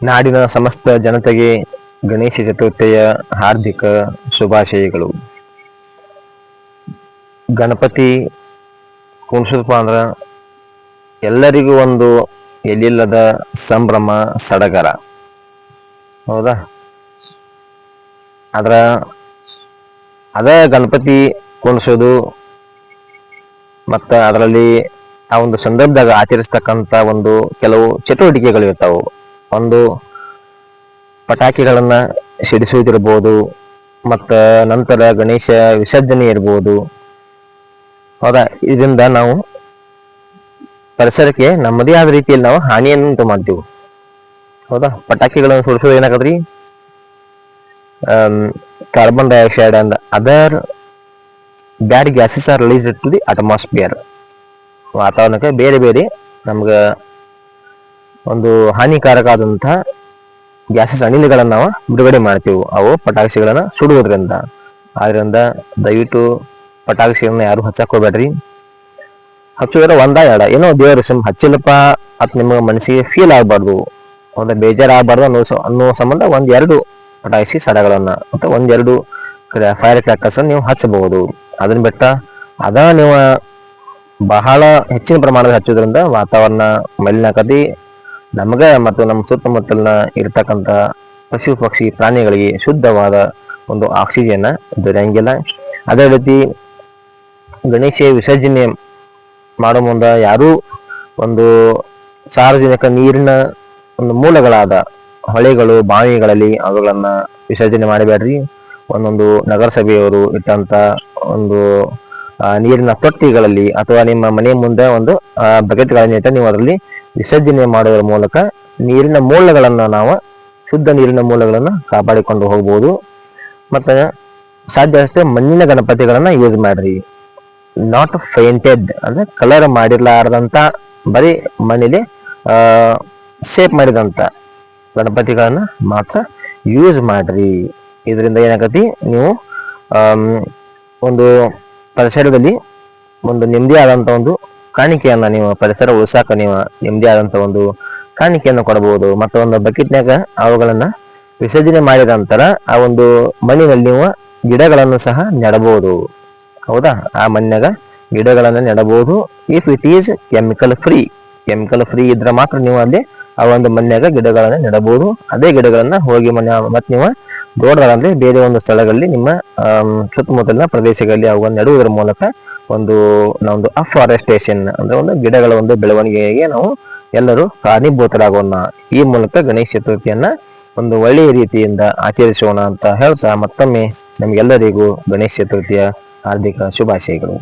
ನಾಡಿನ ಸಮಸ್ತ ಜನತೆಗೆ ಗಣೇಶ ಚತುರ್ಥಿಯ ಹಾರ್ದಿಕ ಶುಭಾಶಯಗಳು. ಗಣಪತಿ ಕುಣಿಸೋದಪ್ಪ ಅಂದ್ರ ಎಲ್ಲರಿಗೂ ಒಂದು ಎಲ್ಲಿಲ್ಲದ ಸಂಭ್ರಮ ಸಡಗರ, ಹೌದಾ? ಆದ್ರ ಅದೇ ಗಣಪತಿ ಕುಣಿಸೋದು ಮತ್ತು ಅದರಲ್ಲಿ ಆ ಒಂದು ಸಂದರ್ಭದಾಗ ಆಚರಿಸ್ತಕ್ಕಂಥ ಒಂದು ಕೆಲವು ಚಟುವಟಿಕೆಗಳು ಇರ್ತಾವು. ಒಂದು ಪಟಾಕಿಗಳನ್ನ ಸಿಡಿಸುವುದಿರ್ಬೋದು, ಮತ್ತು ನಂತರ ಗಣೇಶ ವಿಸರ್ಜನೆ ಇರ್ಬೋದು, ಹೌದಾ? ಇದರಿಂದ ನಾವು ಪರಿಸರಕ್ಕೆ ನಮ್ಮದೇ ಆದ ರೀತಿಯಲ್ಲಿ ನಾವು ಹಾನಿಯನ್ನು ಉಂಟು ಮಾಡ್ತೀವಿ, ಹೌದಾ? ಪಟಾಕಿಗಳನ್ನು ಸಿಡಿಸೋದು ಏನಾಗದ್ರಿ, carbon dioxide and other bad gases are released to the atmosphere. ವಾತಾವರಣಕ್ಕೆ ಬೇರೆ ಬೇರೆ ನಮ್ಗೆ ಒಂದು ಹಾನಿಕಾರಕ ಆದಂತಹ ಗ್ಯಾಸಸ್ ಅನಿಲಗಳನ್ನು ನಾವು ಬಿಡುಗಡೆ ಮಾಡ್ತೀವಿ ಅವು ಪಟಾಕಿಗಳನ್ನ ಸುಡುವುದರಿಂದ. ಆದ್ರಿಂದ ದಯವಿಟ್ಟು ಪಟಾಕಿಗಳನ್ನ ಯಾರು ಹಚ್ಚಾಕೋಬೇಡ್ರಿ. ಹಚ್ಚಿದ್ರೆ ಒಂದ ಎರಡ ಏನೋ ದೇವ್ರ ಹಚ್ಚಿಲ್ಲಪ್ಪ ಅತ್ ನಿಮ್ಗೆ ಮನಸ್ಸಿಗೆ ಫೀಲ್ ಆಗಬಾರ್ದು, ಒಂದು ಬೇಜಾರಾಗಬಾರ್ದು ಅನ್ನೋ ಸಂಬಂಧ ಒಂದೆರಡು ಪಟಾಕಿ ಸಡಗಳನ್ನ ಅಥವಾ ಒಂದೆರಡು ಫೈರ್ ಕ್ರ್ಯಾಕರ್ಸ್ ನೀವು ಹಚ್ಚಬಹುದು. ಅದನ್ನ ಬಿಟ್ಟ ಅದ ನೀವು ಬಹಳ ಹೆಚ್ಚಿನ ಪ್ರಮಾಣದಲ್ಲಿ ಹಚ್ಚೋದ್ರಿಂದ ವಾತಾವರಣ ಮಲಿನ ಆಕತಿ, ನಮಗೆ ಮತ್ತು ನಮ್ಮ ಸುತ್ತಮುತ್ತಲಿನ ಇರ್ತಕ್ಕಂಥ ಪಶು ಪಕ್ಷಿ ಪ್ರಾಣಿಗಳಿಗೆ ಶುದ್ಧವಾದ ಒಂದು ಆಕ್ಸಿಜನ್ ದೊರೆಯಂಗಿಲ್ಲ. ಅದೇ ರೀತಿ ಗಣೇಶ ವಿಸರ್ಜನೆ ಮಾಡೋ ಮುಂದೆ ಯಾರೂ ಒಂದು ಸಾರ್ವಜನಿಕ ನೀರಿನ ಒಂದು ಮೂಲಗಳಾದ ಹೊಳೆಗಳು, ಬಾವಿಗಳಲ್ಲಿ ಅವುಗಳನ್ನ ವಿಸರ್ಜನೆ ಮಾಡಬೇಡ್ರಿ. ಒಂದೊಂದು ನಗರಸಭೆಯವರು ಇಟ್ಟಂತ ಒಂದು ನೀರಿನ ತೊಟ್ಟಿಗಳಲ್ಲಿ ಅಥವಾ ನಿಮ್ಮ ಮನೆ ಮುಂದೆ ಒಂದು ಬಕೆಟ್ಗಳನ್ನ ಇಟ್ಟು ನೀವು ಅದರಲ್ಲಿ ವಿಸರ್ಜನೆ ಮಾಡುವುದರ ಮೂಲಕ ನೀರಿನ ಮೂಲಗಳನ್ನು ನಾವು ಶುದ್ಧ ನೀರಿನ ಮೂಲಗಳನ್ನು ಕಾಪಾಡಿಕೊಂಡು ಹೋಗ್ಬೋದು. ಮತ್ತು ಸಾಧ್ಯ ಅಷ್ಟೇ ಮಣ್ಣಿನ ಗಣಪತಿಗಳನ್ನ ಯೂಸ್ ಮಾಡ್ರಿ. ನಾಟ್ ಪೇಂಟೆಡ್ ಅಂದ್ರೆ ಕಲರ್ ಮಾಡಿರ್ಲಾರ್ದಂತ ಬರೀ ಮನೇಲಿ ಶೇಪ್ ಮಾಡಿದಂತ ಗಣಪತಿಗಳನ್ನ ಮಾತ್ರ ಯೂಸ್ ಮಾಡ್ರಿ. ಇದರಿಂದ ಏನಾಗತಿ, ನೀವು ಒಂದು ಪರಿಸರದಲ್ಲಿ ಒಂದು ನೆಮ್ಮದಿ ಆದಂತ ಒಂದು ಕಾಣಿಕೆಯನ್ನ ನೀವು ಪರಿಸರ ಉಳಿಸಾಕ ನೀವು ನೆಮ್ಮದಿ ಆದಂತ ಒಂದು ಕಾಣಿಕೆಯನ್ನು ಕೊಡಬಹುದು. ಮತ್ತು ಒಂದು ಬಕೆಟ್ನಾಗ ಅವುಗಳನ್ನ ವಿಸರ್ಜನೆ ಮಾಡಿದ ನಂತರ ಆ ಒಂದು ಮಣ್ಣಿನಲ್ಲಿ ನೀವು ಗಿಡಗಳನ್ನು ಸಹ ನೆಡಬಹುದು, ಹೌದಾ? ಆ ಮಣ್ಣಿನಾಗ ಗಿಡಗಳನ್ನ ನೆಡಬಹುದು. If it is chemical free ಇದ್ರೆ ಮಾತ್ರ ನೀವು ಅಲ್ಲಿ ಆ ಒಂದು ಮಣ್ಣಿನಾಗ ಗಿಡಗಳನ್ನ ನೆಡಬಹುದು. ಅದೇ ಗಿಡಗಳನ್ನ ಹೋಗಿ ಮತ್ತೆ ನೀವು ದೊಡ್ಡದಾದ್ರೆ ಬೇರೆ ಒಂದು ಸ್ಥಳಗಳಲ್ಲಿ ನಿಮ್ಮ ಸುತ್ತಮುತ್ತಲಿನ ಪ್ರದೇಶಗಳಲ್ಲಿ ಅವುಗಳನ್ನು ನೆಡುವುದರ ಮೂಲಕ ಒಂದು ಅಫಾರೆಸ್ಟೇಷನ್ ಅಂದ್ರೆ ಒಂದು ಗಿಡಗಳ ಒಂದು ಬೆಳವಣಿಗೆಗೆ ನಾವು ಎಲ್ಲರೂ ಕಾರಣೀಭೂತರಾಗೋಣ. ಈ ಮೂಲಕ ಗಣೇಶ ಚತುರ್ಥಿಯನ್ನ ಒಂದು ಒಳ್ಳೆಯ ರೀತಿಯಿಂದ ಆಚರಿಸೋಣ ಅಂತ ಹೇಳ್ತಾ ಮತ್ತೊಮ್ಮೆ ನಮಗೆಲ್ಲರಿಗೂ ಗಣೇಶ ಚತುರ್ಥಿಯ ಹಾರ್ದಿಕ ಶುಭಾಶಯಗಳು.